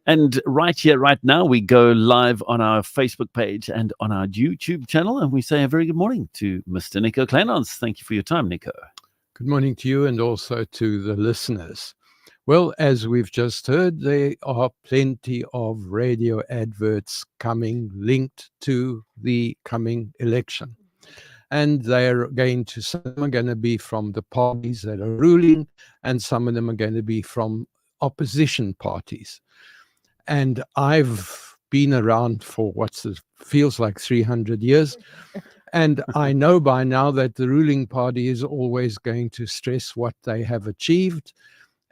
And right here, right now, we go live on our Facebook page and on our YouTube channel. And we say a very good morning to Mr. Nico Kleinans. Thank you for your time, Nico. Good morning to you and also to the listeners. Well, as we've just heard, there are plenty of radio adverts coming linked to the coming election. And they're going to, some are going to be from the parties that are ruling, and some of them are going to be from opposition parties. And I've been around for feels like 300 years. And I know by now that the ruling party is always going to stress what they have achieved.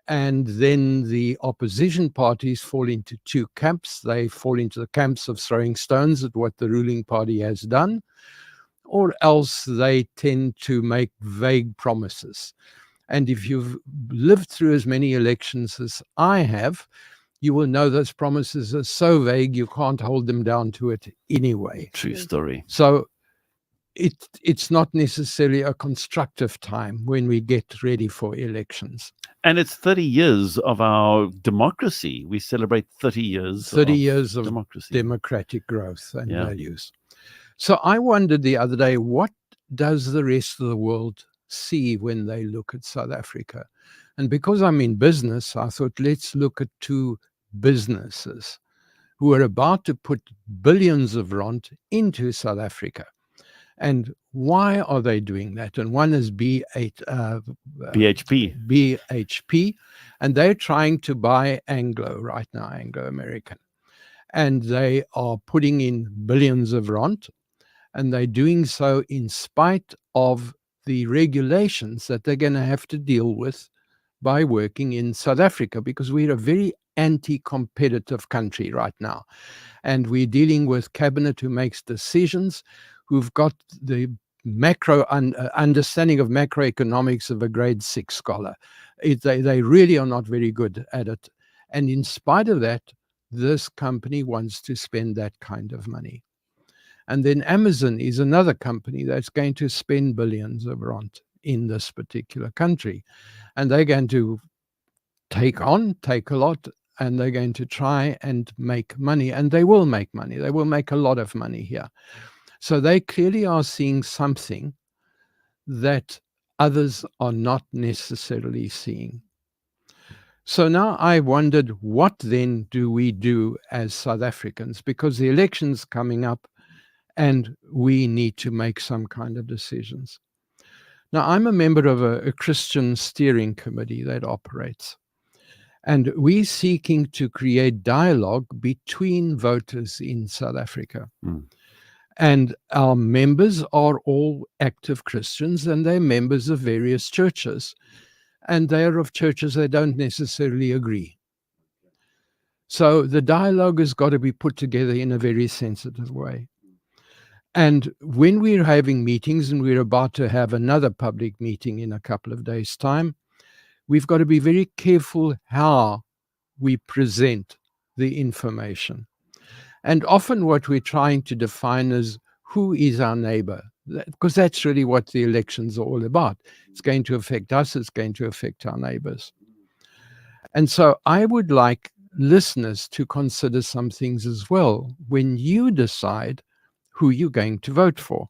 And then the opposition parties fall into two camps. They fall into the camps of throwing stones at what the ruling party has done, or else they tend to make vague promises. And if you've lived through as many elections as I have, you will know those promises are so vague you can't hold them down to it anyway. True story. So it's not necessarily a constructive time when we get ready for elections. And it's 30 years of our democracy. We celebrate 30 years of democracy. Democratic growth and values. So I wondered the other day, what does the rest of the world see when they look at South Africa? And because I'm in business, I thought, let's look at two businesses who are about to put billions of rand into South Africa. And why are they doing that? And one is BHP, and they're trying to buy Anglo right now, Anglo American. And they are putting in billions of rand, and they're doing so in spite of the regulations that they're going to have to deal with by working in South Africa, because we're a very anti-competitive country right now. And we're dealing with cabinet who makes decisions, who've got the macro understanding of macroeconomics of a grade 6 scholar. They really are not very good at it. And in spite of that, this company wants to spend that kind of money. And then Amazon is another company that's going to spend billions of rand in this particular country. And they're going to take a lot, and they're going to try and make money. And they will make money. They will make a lot of money here. So they clearly are seeing something that others are not necessarily seeing. So now I wondered, what then do we do as South Africans? Because the election's coming up and we need to make some kind of decisions. Now, I'm a member of a Christian steering committee that operates. And we're seeking to create dialogue between voters in South Africa. And our members are all active Christians, and they're members of various churches. And they are of churches that don't necessarily agree. So the dialogue has got to be put together in a very sensitive way. And when we're having meetings, and we're about to have another public meeting in a couple of days' time, we've got to be very careful how we present the information. And often what we're trying to define is, who is our neighbor? Because that's really what the elections are all about. It's going to affect us. It's going to affect our neighbors. And so I would like listeners to consider some things as well when you decide who you're going to vote for.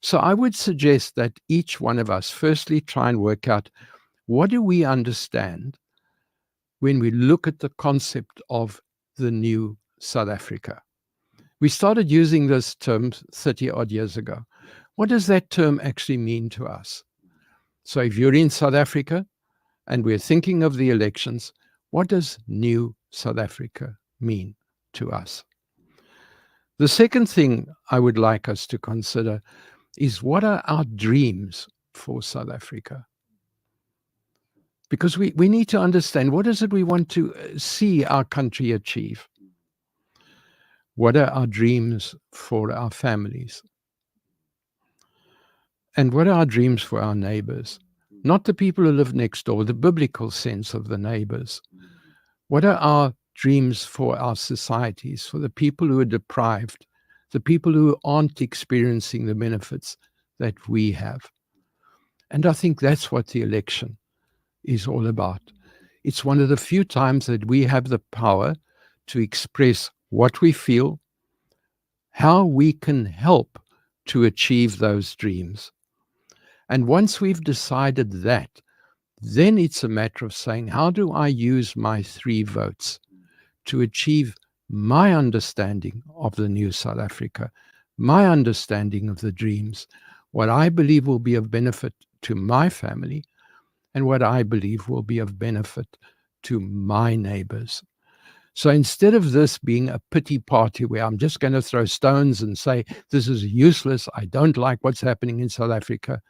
So I would suggest that each one of us firstly try and work out, what do we understand when we look at the concept of the new South Africa? We started using this term 30 odd years ago. What does that term actually mean to us? So if you're in South Africa and we're thinking of the elections, what does new South Africa mean to us? The second thing I would like us to consider is, what are our dreams for South Africa? Because we need to understand, what is it we want to see our country achieve? What are our dreams for our families? And what are our dreams for our neighbors? Not the people who live next door, the biblical sense of the neighbors. What are our dreams for our societies, for the people who are deprived, the people who aren't experiencing the benefits that we have? And I think that's what the election is all about. It's one of the few times that we have the power to express what we feel, how we can help to achieve those dreams. And once we've decided that, then it's a matter of saying, how do I use my 3 votes to achieve my understanding of the new South Africa, my understanding of the dreams, what I believe will be of benefit to my family, and what I believe will be of benefit to my neighbors. So instead of this being a pity party where I'm just going to throw stones and say, this is useless, I don't like what's happening in South Africa,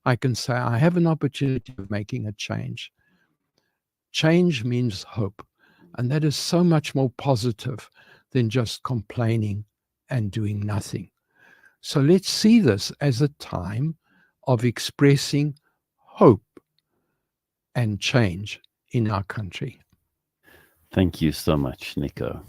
I can say, I have an opportunity of making a change. Change means hope. And that is so much more positive than just complaining and doing nothing. So let's see this as a time of expressing hope and change in our country. Thank you so much, Nico.